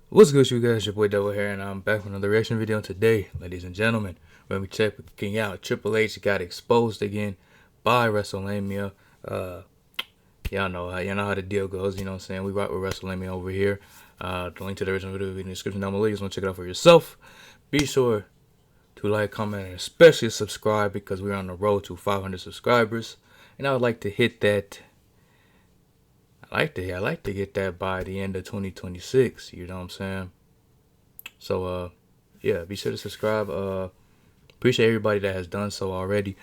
What's good, you guys? Your boy Double here, and I'm back with another reaction video. Today, ladies and gentlemen, when we checking out Triple H got exposed again by WrestleMania. Y'all know how the deal goes. You know what I'm saying? We rock with WrestleMania over here. The link to the original video will be in the description down below. You just want to check it out for yourself. Be sure to like, comment, and especially subscribe because we're on the road to 500 subscribers, and I would like to hit that. I like to get that by the end of 2026. You know what I'm saying? So yeah, be sure to subscribe. Appreciate everybody that has done so already,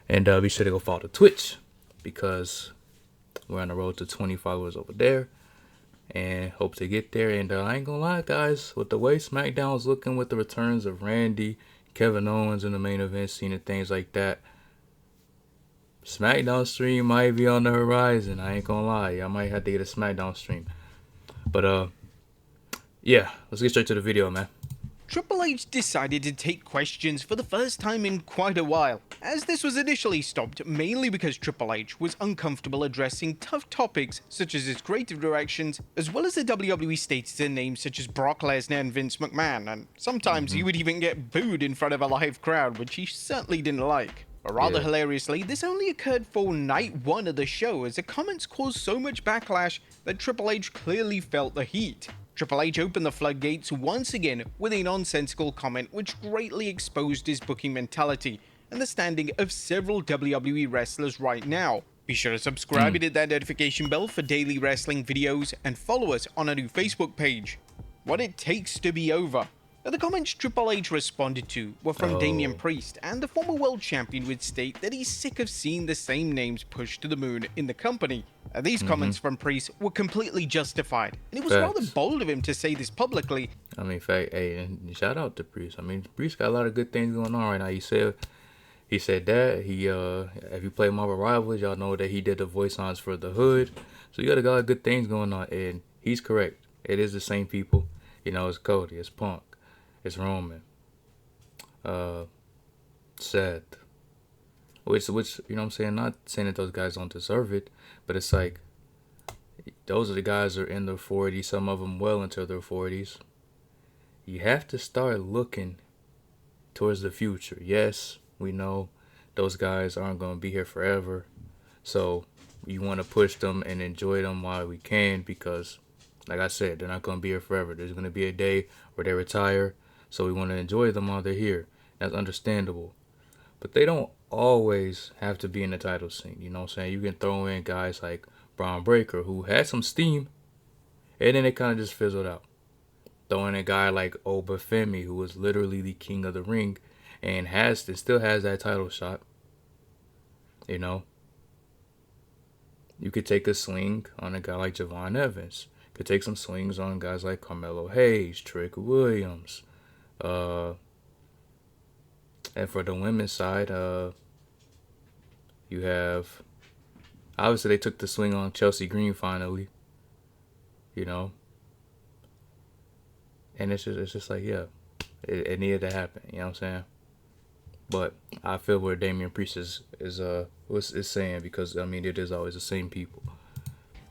and be sure to go follow the Twitch because we're on the road to 20 followers over there, and hope to get there. And I ain't gonna lie, guys, with the way SmackDown was looking with the returns of Randy, Kevin Owens in the main event scene and things like that, SmackDown stream might be on the horizon. I ain't gonna lie, I might have to get a SmackDown stream. But yeah, let's get straight to the video, man. Triple H decided to take questions for the first time in quite a while, as this was initially stopped mainly because Triple H was uncomfortable addressing tough topics such as his creative directions, as well as the WWE status in names such as Brock Lesnar and Vince McMahon, and sometimes he would even get booed in front of a live crowd, which he certainly didn't like. But rather hilariously, this only occurred for night one of the show, as the comments caused so much backlash that Triple H clearly felt the heat. Triple H opened the floodgates once again with a nonsensical comment which greatly exposed his booking mentality and the standing of several WWE wrestlers right now. Be sure to subscribe and hit that notification bell for daily wrestling videos, and follow us on our new Facebook page. What it takes to be over. Now, the comments Triple H responded to were from Damian Priest, and the former world champion would state that he's sick of seeing the same names pushed to the moon in the company. These comments from Priest were completely justified, and it was rather bold of him to say this publicly. I mean, hey, and shout out to Priest. I mean, Priest got a lot of good things going on right now. He said that if you play Marvel Rivals, y'all know that he did the voice lines for the Hood. So you got a lot of good things going on, and he's correct. It is the same people. You know, it's Cody, it's Punk, it's Roman, Seth. Which you know what I'm saying? Not saying that those guys don't deserve it, but it's like those are the guys that are in their 40s, some of them well into their 40s. You have to start looking towards the future. Yes, we know those guys aren't going to be here forever. So you want to push them and enjoy them while we can because, like I said, they're not going to be here forever. There's going to be a day where they retire. So we want to enjoy them while they're here. That's understandable. But they don't always have to be in the title scene. You know what I'm saying? You can throw in guys like Braun Breaker, who had some steam, and then it kind of just fizzled out. Throw in a guy like Obafemi, who was literally the king of the ring, and still has that title shot. You know, you could take a swing on a guy like Javon Evans. Could take some swings on guys like Carmelo Hayes, Trick Williams. And for the women's side, you have, obviously they took the swing on Chelsea Green finally, you know, and it's just like, yeah, it needed to happen, you know what I'm saying? But I feel where Damian Priest is saying, because I mean it is always the same people.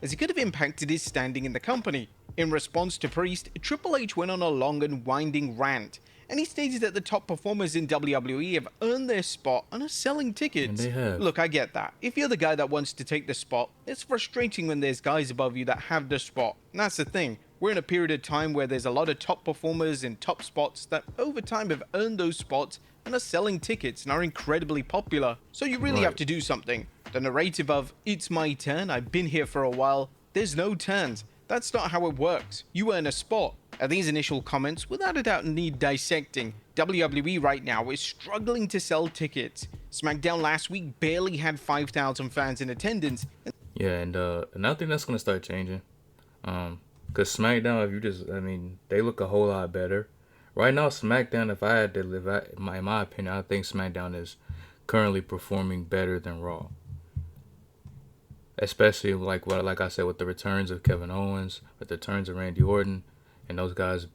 As it could have impacted his standing in the company. In response to Priest, Triple H went on a long and winding rant, and he stated that the top performers in WWE have earned their spot and are selling tickets. And they have. Look, I get that. If you're the guy that wants to take the spot, it's frustrating when there's guys above you that have the spot. And that's the thing. We're in a period of time where there's a lot of top performers in top spots that over time have earned those spots and are selling tickets and are incredibly popular. So you really have to do something. The narrative of, it's my turn, I've been here for a while, there's no turns. That's not how it works. You earn a spot. These initial comments, without a doubt, need dissecting. WWE right now is struggling to sell tickets. SmackDown last week barely had 5,000 fans in attendance. Yeah, and I think that's gonna start changing. Cause SmackDown, they look a whole lot better. Right now, SmackDown, if I had to live out, in my opinion, I think SmackDown is currently performing better than Raw. Especially like I said, with the returns of Kevin Owens, with the returns of Randy Orton, and those guys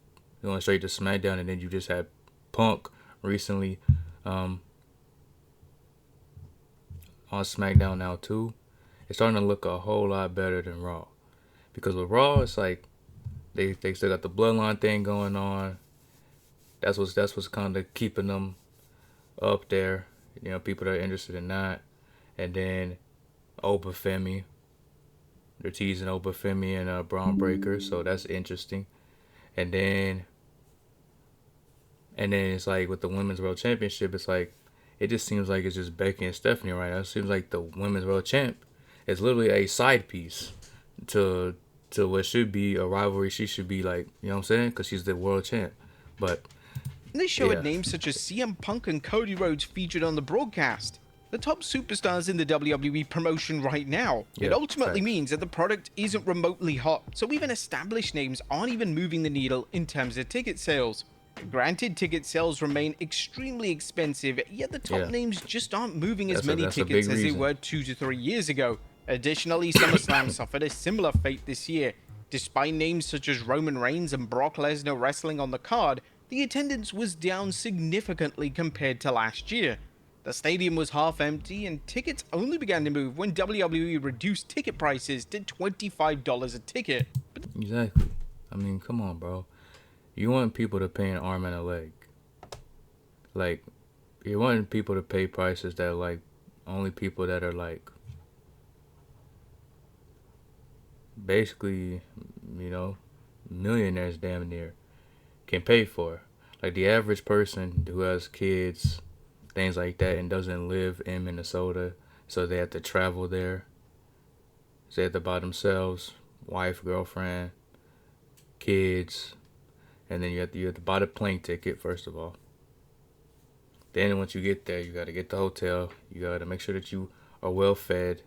going straight to SmackDown, and then you just had Punk recently on SmackDown now too. It's starting to look a whole lot better than Raw. Because with Raw, it's like They still got the bloodline thing going on. That's what's kind of keeping them up there. You know, people that are interested in that. And then Obafemi, they're teasing Obafemi and Braun Breaker, so that's interesting. And then it's like with the women's world championship, it's like it just seems like it's just Becky and Stephanie right now. It seems like the women's world champ is literally a side piece to what should be a rivalry. She should be like, you know what I'm saying? Because she's the world champ. But This show yeah, had names such as CM Punk and Cody Rhodes featured on the broadcast. The top superstars in the WWE promotion right now. It yeah, ultimately facts. means that the product isn't remotely hot, so even established names aren't even moving the needle in terms of ticket sales. Granted, ticket sales remain extremely expensive, yet the top Yeah, names just aren't moving as that's many a tickets big as they reason. were 2 to 3 years ago. Additionally, SummerSlam suffered a similar fate this year. Despite names such as Roman Reigns and Brock Lesnar wrestling on the card, the attendance was down significantly compared to last year. The stadium was half empty, and tickets only began to move when WWE reduced ticket prices to $25 a ticket. Exactly. I mean, come on, bro. You want people to pay an arm and a leg. Like, you want people to pay prices that like only people that are like basically, you know, millionaires damn near can pay for. Like the average person who has kids, things like that, and doesn't live in Minnesota, so they have to travel there. So they have to buy themselves, wife, girlfriend, kids, and then you have to buy the plane ticket first of all. Then once you get there, you got to get the hotel. You got to make sure that you are well fed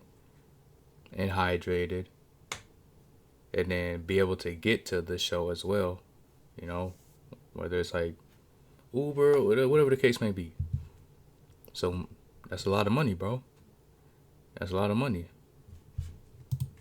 and hydrated, and then be able to get to the show as well. You know, whether it's like Uber, or whatever the case may be. So that's a lot of money, bro. That's a lot of money.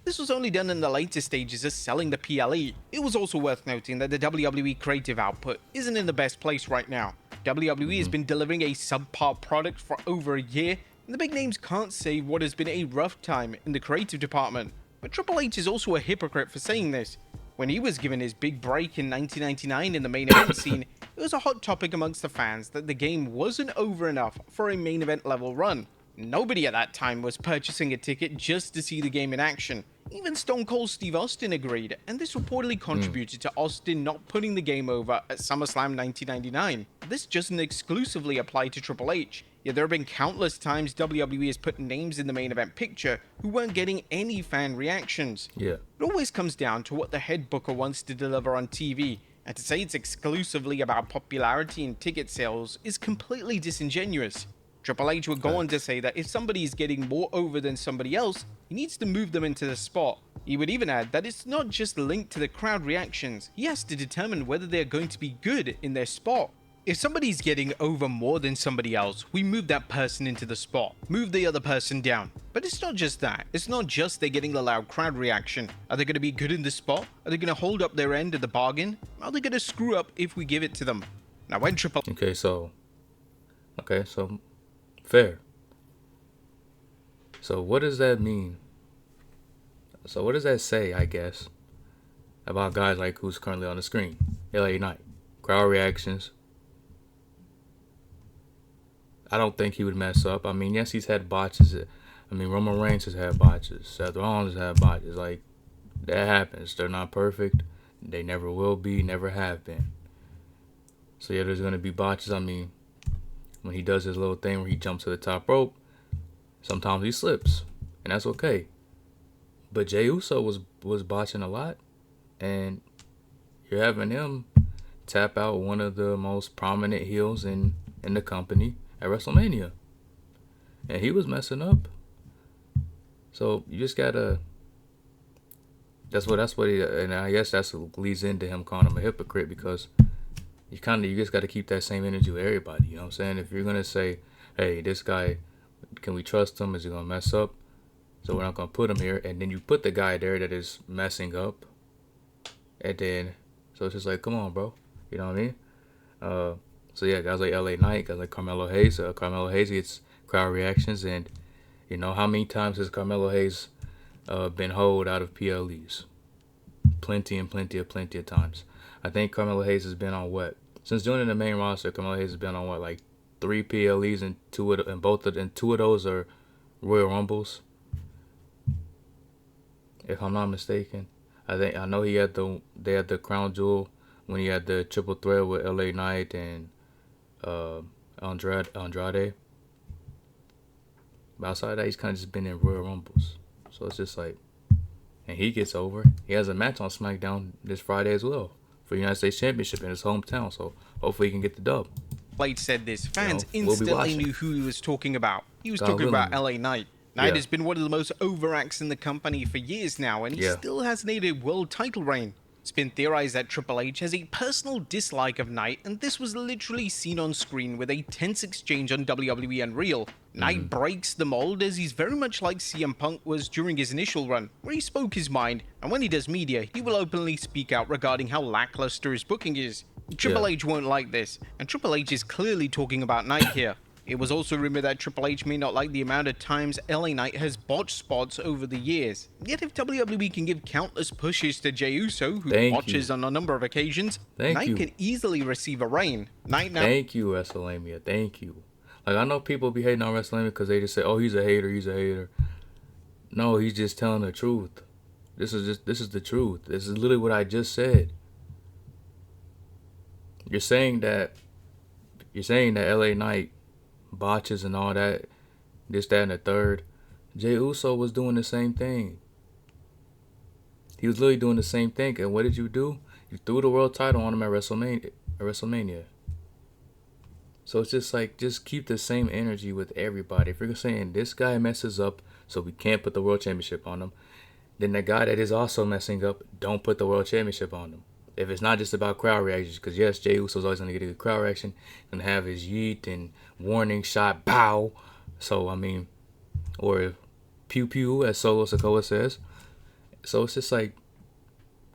This was only done in the later stages of selling the PLE. It was also worth noting that the WWE creative output isn't in the best place right now. WWE has been delivering a subpar product for over a year, and the big names can't say what has been a rough time in the creative department. But Triple H is also a hypocrite for saying this. When he was given his big break in 1999 in the main event scene, it was a hot topic amongst the fans that the game wasn't over enough for a main event level run. Nobody at that time was purchasing a ticket just to see the game in action. Even Stone Cold Steve Austin agreed, and this reportedly contributed to Austin not putting the game over at SummerSlam 1999. This doesn't exclusively apply to Triple H, yet there have been countless times WWE has put names in the main event picture who weren't getting any fan reactions. Yeah. It always comes down to what the head booker wants to deliver on TV, and to say it's exclusively about popularity and ticket sales is completely disingenuous. Triple H would go on to say that if somebody is getting more over than somebody else, he needs to move them into the spot. He would even add that it's not just linked to the crowd reactions, he has to determine whether they're going to be good in their spot. If somebody's getting over more than somebody else, we move that person into the spot, move the other person down. But it's not just that. It's not just they're getting the loud crowd reaction. Are they going to be good in the spot? Are they going to hold up their end of the bargain? Are they going to screw up if we give it to them? Now when Triple Okay, so fair. So what does that mean? So what does that say, I guess, about guys like who's currently on the screen? LA Knight. Crowd reactions. I don't think he would mess up. I mean, yes, he's had botches. I mean, Roman Reigns has had botches. Seth Rollins has had botches. Like, that happens. They're not perfect. They never will be, never have been. So, yeah, there's going to be botches. I mean, when he does his little thing where he jumps to the top rope, sometimes he slips. And that's okay. But Jey Uso was botching a lot. And you're having him tap out one of the most prominent heels in the company at WrestleMania. And he was messing up. So you just gotta. That's what he, and I guess that's what leads into him calling him a hypocrite, because you just gotta keep that same energy with everybody. You know what I'm saying? If you're gonna say, hey, this guy, can we trust him? Is he gonna mess up? So we're not gonna put him here. And then you put the guy there that is messing up. And then, so it's just like, come on, bro. You know what I mean? So yeah, guys like LA Knight, guys like Carmelo Hayes. Carmelo Hayes gets crowd reactions, and you know how many times has Carmelo Hayes been holed out of PLEs? plenty of times. I think Carmelo Hayes has been on what, since joining the main roster. Carmelo Hayes has been on what, like 3 PLEs, and two of those are Royal Rumbles, if I'm not mistaken. I know they had the crown jewel when he had the triple threat with LA Knight and Andrade. But outside of that, he's kind of just been in Royal Rumbles. So it's just like, and he gets over. He has a match on SmackDown this Friday as well for the United States Championship in his hometown. So hopefully he can get the dub. Blade said this. Fans We'll be instantly watching. knew who he was talking about. He was God talking about willing. LA Knight. Knight Yeah. has been one of the most over acts in the company for years now, and he Yeah. still hasn't had a world title reign. It's been theorized that Triple H has a personal dislike of Knight, and this was literally seen on screen with a tense exchange on WWE Unreal. Knight breaks the mold as he's very much like CM Punk was during his initial run, where he spoke his mind, and when he does media, he will openly speak out regarding how lackluster his booking is. Triple Yeah. H won't like this, and Triple H is clearly talking about Knight here. It was also rumored that Triple H may not like the amount of times LA Knight has botched spots over the years. Yet if WWE can give countless pushes to Jey Uso, who Thank botches you. on a number of occasions, Thank Knight you. can easily receive a reign. Knight now Thank you, WrestleMania. Thank you. Like, I know people be hating on WrestleMania because they just say, "Oh, he's a hater. He's a hater." No, he's just telling the truth. This is the truth. This is literally what I just said. You're saying that LA Knight botches and all that, this, that, and the third. Jey Uso was doing the same thing. He was literally doing the same thing. And what did you do? You threw the world title on him at WrestleMania. So it's just like, just keep the same energy with everybody. If you're saying this guy messes up, so we can't put the world championship on him, then the guy that is also messing up, don't put the world championship on him. If it's not just about crowd reactions, because yes, Jey Uso's always going to get a good crowd reaction and have his yeet and warning shot, bow. So, I mean, or pew pew, as Solo Sikoa says. So it's just like,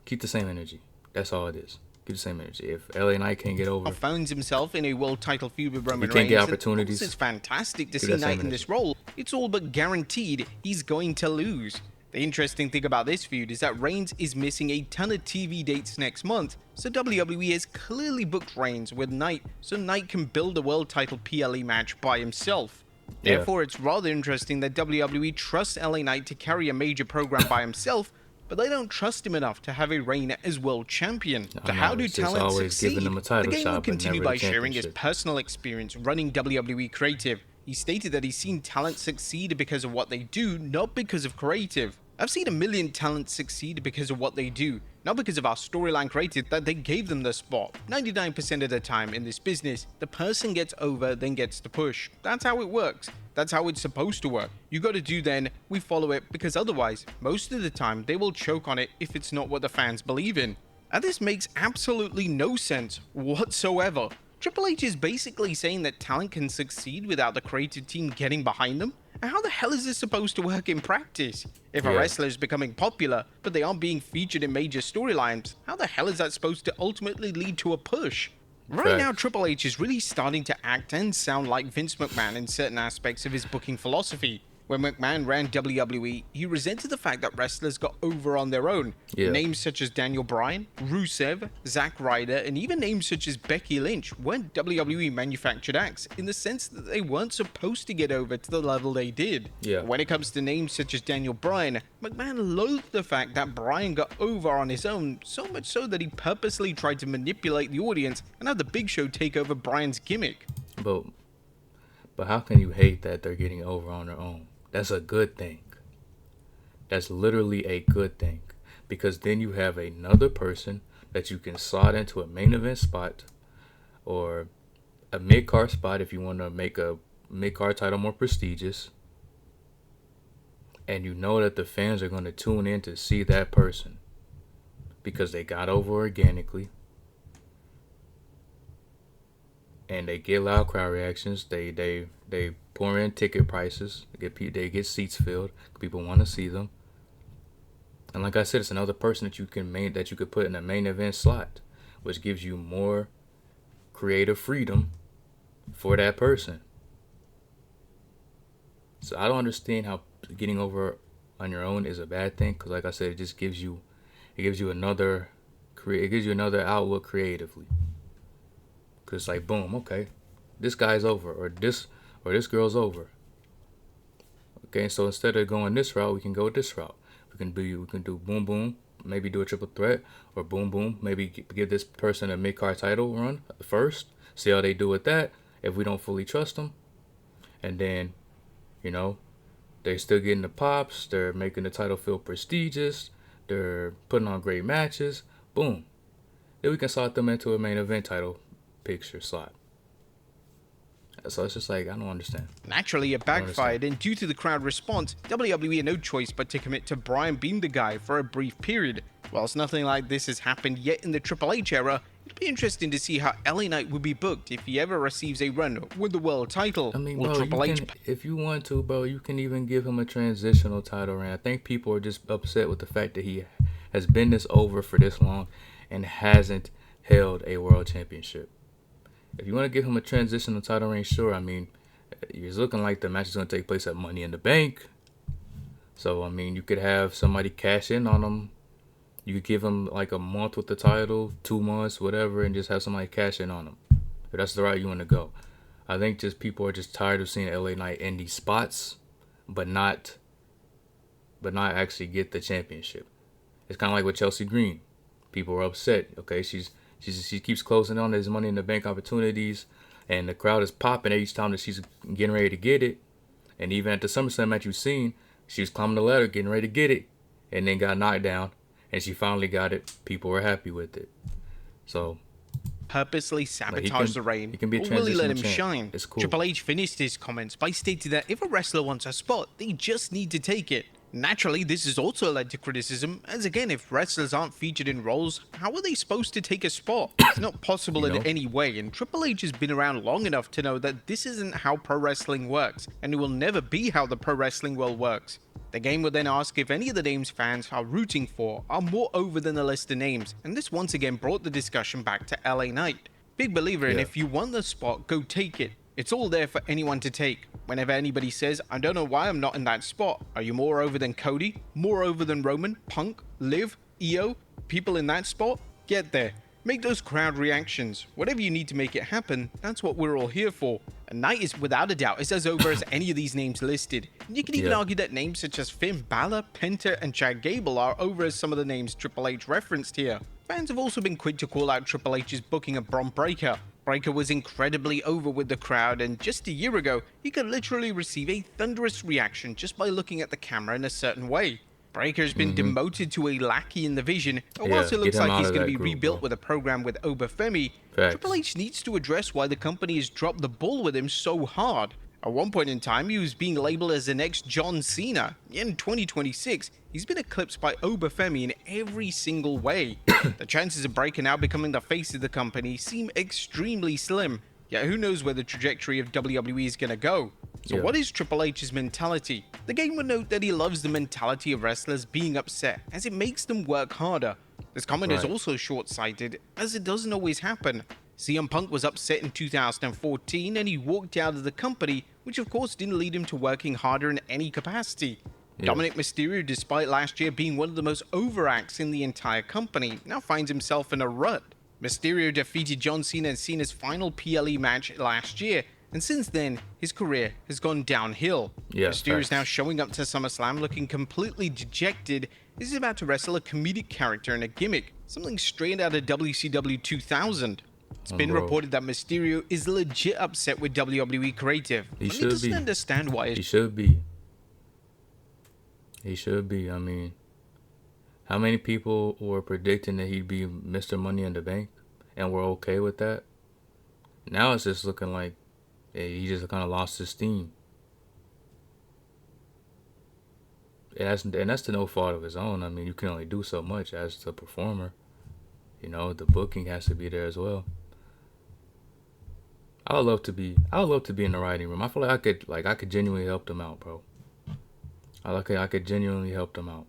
keep the same energy. That's all it is. Keep the same energy. If LA Knight can't get over, finds himself in a world title feud with Roman You can't get Reigns, and opportunities. It's fantastic to Give see that same Knight in energy. this role. It's all but guaranteed he's going to lose. The interesting thing about this feud is that Reigns is missing a ton of TV dates next month, so WWE has clearly booked Reigns with Knight so Knight can build a world title PLE match by himself. Yeah. Therefore, it's rather interesting that WWE trusts LA Knight to carry a major program by himself, but they don't trust him enough to have a reign as world champion. I So know, how do it's just talent always succeed? giving them a title The game will shot, but continue never by the sharing his championship. personal experience running WWE creative. He stated that he's seen talent succeed because of what they do, not because of creative. I've seen a million talents succeed because of what they do, not because of our storyline creative that they gave them the spot. 99% of the time in this business, the person gets over, then gets the push. That's how it works. That's how it's supposed to work. You gotta do then, we follow it, because otherwise, most of the time, they will choke on it if it's not what the fans believe in. And this makes absolutely no sense whatsoever. Triple H is basically saying that talent can succeed without the creative team getting behind them? And how the hell is this supposed to work in practice? If a Yeah. wrestler is becoming popular, but they aren't being featured in major storylines, how the hell is that supposed to ultimately lead to a push? Right now, Facts. Triple H is really starting to act and sound like Vince McMahon in certain aspects of his booking philosophy. When McMahon ran WWE, he resented the fact that wrestlers got over on their own. Yeah. Names such as Daniel Bryan, Rusev, Zack Ryder, and even names such as Becky Lynch weren't WWE manufactured acts in the sense that they weren't supposed to get over to the level they did. Yeah. When it comes to names such as Daniel Bryan, McMahon loathed the fact that Bryan got over on his own, so much so that he purposely tried to manipulate the audience and have the Big Show take over Bryan's gimmick. But how can you hate that they're getting over on their own? That's a good thing. That's literally a good thing. Because then you have another person that you can slot into a main event spot or a mid-card spot if you want to make a mid-card title more prestigious. And you know that the fans are going to tune in to see that person because they got over organically. And they get loud crowd reactions. They pour in ticket prices. They get seats filled. People want to see them. And like I said, it's another person that you could put in a main event slot, which gives you more creative freedom for that person. So I don't understand how getting over on your own is a bad thing. Because like I said, it just gives you it gives you another outlook creatively. Cause it's like boom, okay, this guy's over, or this girl's over. Okay, so instead of going this route, we can go this route. We can do boom boom, maybe do a triple threat, or boom boom, maybe give this person a mid card title run first. See how they do with that. If we don't fully trust them, and then, you know, they're still getting the pops. They're making the title feel prestigious. They're putting on great matches. Boom. Then we can slot them into a main event title picture slot. So it's just like, I don't understand. Naturally, it backfired, and due to the crowd response, WWE had no choice but to commit to Bryan being the guy for a brief period. Whilst nothing like this has happened yet in the Triple H era, it'd be interesting to see how LA Knight would be booked if he ever receives a run with the world title. I mean, Will bro, Triple H... if you want to, bro, you can even give him a transitional title reign. I think people are just upset with the fact that he has been this over for this long and hasn't held a world championship. If you want to give him a transitional title reign, sure. I mean, it's looking like the match is going to take place at Money in the Bank. So, I mean, you could have somebody cash in on him. You could give him like a month with the title, 2 months, whatever, and just have somebody cash in on him. If that's the route you want to go. I think just people are just tired of seeing LA Knight in these spots, but not actually get the championship. It's kind of like with Chelsea Green. People are upset. Okay, she keeps closing on these Money in the Bank opportunities, and the crowd is popping each time that she's getting ready to get it. And even at the SummerSlam match you've seen, she was climbing the ladder, getting ready to get it, and then got knocked down, and she finally got it. People were happy with it. So purposely sabotage the reign, he can be a or will he let him champ. shine? It's cool. Triple H finished his comments by stating that if a wrestler wants a spot, they just need to take it. Naturally, this has also led to criticism, as again, if wrestlers aren't featured in roles, how are they supposed to take a spot? It's not possible in any way, and Triple H has been around long enough to know that this isn't how pro wrestling works, and it will never be how the pro wrestling world works. The game will then ask if any of the names fans are rooting for are more over than the list of names, and this once again brought the discussion back to LA Knight. Big believer in if you want the spot, go take it. It's all there for anyone to take. Whenever anybody says, I don't know why I'm not in that spot, are you more over than Cody? More over than Roman, Punk, Liv, Io? People in that spot? Get there. Make those crowd reactions. Whatever you need to make it happen, that's what we're all here for. And Knight is without a doubt as over as any of these names listed. And you can even argue that names such as Finn Balor, Penta, and Chad Gable are over as some of the names Triple H referenced here. Fans have also been quick to call out Triple H's booking of Bron Breakker. Breakker was incredibly over with the crowd, and just a year ago, he could literally receive a thunderous reaction just by looking at the camera in a certain way. Breakker has been demoted to a lackey in the vision, and whilst it looks like he's going to be rebuilt with a program with Obafemi, Triple H needs to address why the company has dropped the ball with him so hard. At one point in time, he was being labeled as the next John Cena. In 2026, he's been eclipsed by Obafemi in every single way. The chances of Breakker now becoming the face of the company seem extremely slim. Yet who knows where the trajectory of WWE is going to go. So what is Triple H's mentality? The game will note that he loves the mentality of wrestlers being upset, as it makes them work harder. This comment is also short-sighted, as it doesn't always happen. CM Punk was upset in 2014 and he walked out of the company, which of course didn't lead him to working harder in any capacity. Dominic Mysterio, despite last year being one of the most over acts in the entire company, now finds himself in a rut. Mysterio defeated John Cena in Cena's final PLE match last year, and since then, his career has gone downhill. Mysterio is now showing up to SummerSlam looking completely dejected as he's about to wrestle a comedic character in a gimmick, something straight out of WCW 2000. It's been reported that Mysterio is legit upset with WWE creative. He doesn't understand why. He should be. He should be. I mean, how many people were predicting that he'd be Mr. Money in the Bank and were okay with that? Now it's just looking like he just kind of lost his steam. And that's to no fault of his own. I mean, you can only do so much as the performer. You know, the booking has to be there as well. I would love to be in the writing room. I feel like I could genuinely help them out, bro. I could genuinely help them out.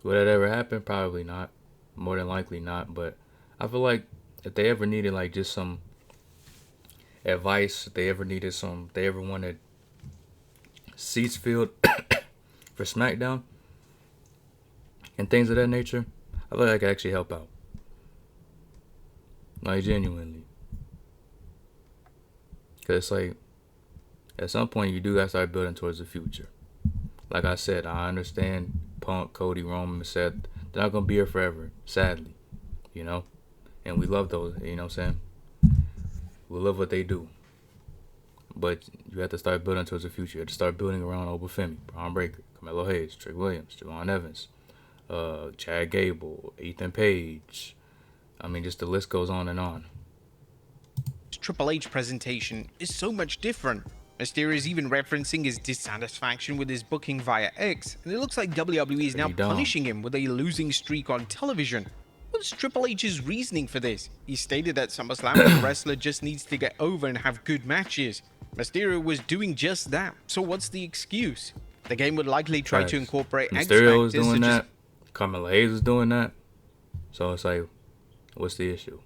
Would that ever happen? Probably not. More than likely not. But I feel like if they ever needed like just some advice, if they ever wanted seats filled for SmackDown, and things of that nature, I feel like I could actually help out. Like, genuinely. Because it's like, at some point, you do got to start building towards the future. Like I said, I understand Punk, Cody, Roman, Seth. They're not going to be here forever, sadly. You know? And we love those, you know what I'm saying? We love what they do. But you have to start building towards the future. You have to start building around Obafemi, Braun Breaker, Carmelo Hayes, Trick Williams, Javon Evans, Chad Gable, Ethan Page. I mean, just the list goes on and on. Triple H presentation is so much different. Mysterio is even referencing his dissatisfaction with his booking via X, and it looks like WWE is now punishing him with a losing streak on television. What's Triple H's reasoning for this? He stated at SummerSlam that the wrestler just needs to get over and have good matches. Mysterio was doing just that, so what's the excuse? The game would likely try to incorporate Mysterio was doing that. Carmelo Hayes was doing that. So it's like, what's the issue?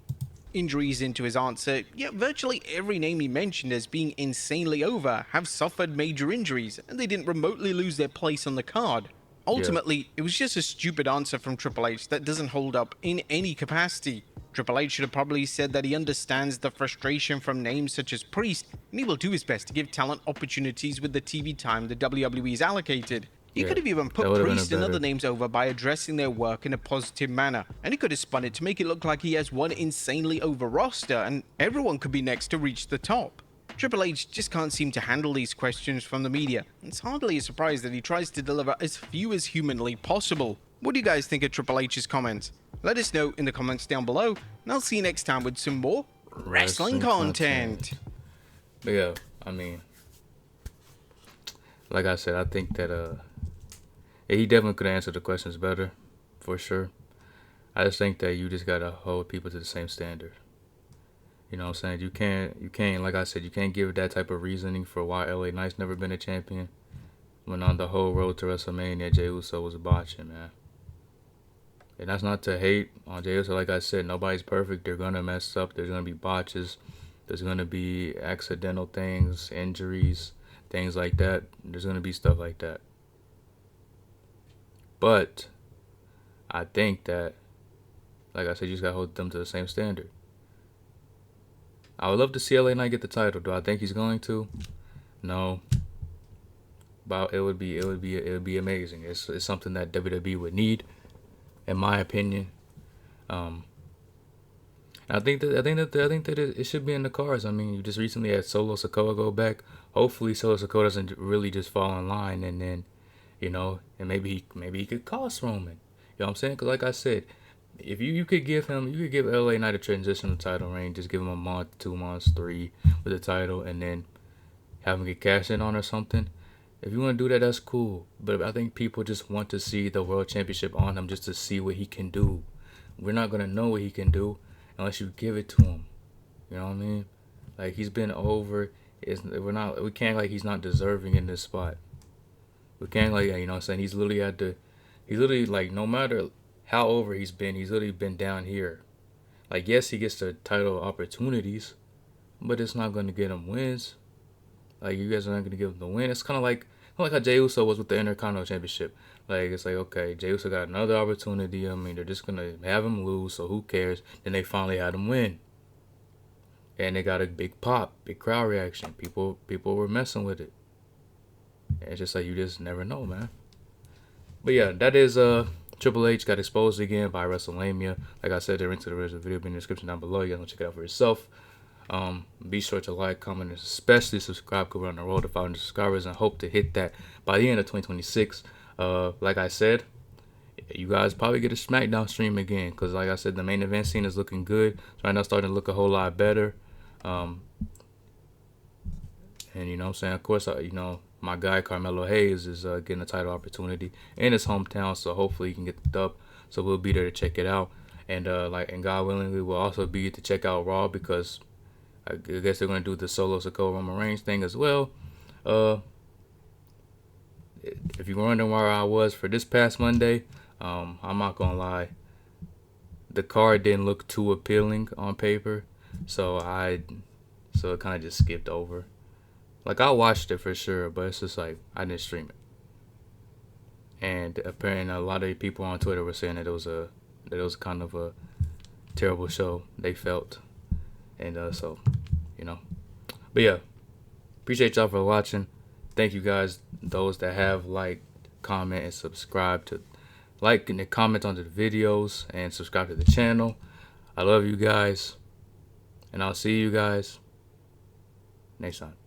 Injuries into his answer, yet virtually every name he mentioned as being insanely over have suffered major injuries, and they didn't remotely lose their place on the card. Ultimately, it was just a stupid answer from Triple H that doesn't hold up in any capacity. Triple H should have probably said that he understands the frustration from names such as Priest, and he will do his best to give talent opportunities with the TV time the WWE's allocated. He could have even put Priest and other names over by addressing their work in a positive manner, and he could have spun it to make it look like he has one insanely over roster and everyone could be next to reach the top. Triple H just can't seem to handle these questions from the media. It's hardly a surprise that he tries to deliver as few as humanly possible. What do you guys think of Triple H's comments? Let us know in the comments down below, and I'll see you next time with some more wrestling content. But yeah, I mean, like I said, I think that he definitely could answer the questions better, for sure. I just think that you just gotta hold people to the same standard. You know what I'm saying? You can't, like I said, you can't give that type of reasoning for why LA Knight's never been a champion when on the whole road to WrestleMania, Jey Uso was botching, man. And that's not to hate on Jey Uso. Like I said, nobody's perfect. They're gonna mess up. There's gonna be botches. There's gonna be accidental things, injuries, things like that. There's gonna be stuff like that. But I think that, like I said, you just gotta hold them to the same standard. I would love to see LA Knight get the title. Do I think he's going to? No. But it would be amazing. It's something that WWE would need, in my opinion. I think that it should be in the cards. I mean, you just recently had Solo Sikoa go back. Hopefully, Solo Sikoa doesn't really just fall in line, and then, you know, and maybe he could cost Roman. You know what I'm saying? Because like I said, if you could give LA Knight a transitional title reign, just give him a month, 2 months, 3 with the title, and then have him get cashed in on or something. If you want to do that, that's cool. But I think people just want to see the world championship on him just to see what he can do. We're not gonna know what he can do unless you give it to him. You know what I mean? Like, he's been over. We can't like he's not deserving in this spot. We can't like, you know what I'm saying? He's literally like, no matter how over he's literally been down here. Like, yes, he gets the title opportunities, but it's not going to get him wins. Like, you guys are not going to give him the win. It's kind of like how Jey Uso was with the Intercontinental Championship. Like, it's like, okay, Jey Uso got another opportunity. I mean, they're just going to have him lose, so who cares? Then they finally had him win. And they got a big pop, big crowd reaction. People were messing with it. And it's just like, you just never know, man. But yeah, that is Triple H got exposed again by WrestleMania. Like I said, the link to the original video will be in the description down below. You guys want to check it out for yourself. Be sure to like, comment, and especially subscribe, because we're on the road to 500 subscribers and hope to hit that by the end of 2026. Like I said, you guys probably get a SmackDown stream again, because like I said, the main event scene is looking good. It's right now starting to look a whole lot better. And you know what I'm saying? Of course, you know, my guy Carmelo Hayes is getting a title opportunity in his hometown, so hopefully he can get the dub. So we'll be there to check it out, and God willingly, we'll also be to check out Raw, because I guess they're gonna do the Solo Sikoa Roman Reigns thing as well. If you're wondering where I was for this past Monday, I'm not gonna lie, the card didn't look too appealing on paper, so it kind of just skipped over. Like, I watched it for sure, but it's just like I didn't stream it. And apparently, a lot of people on Twitter were saying that it was kind of a terrible show. They felt, and so, you know. But yeah, appreciate y'all for watching. Thank you guys, those that have liked, comment, and subscribe to like and comment on the videos and subscribe to the channel. I love you guys, and I'll see you guys next time.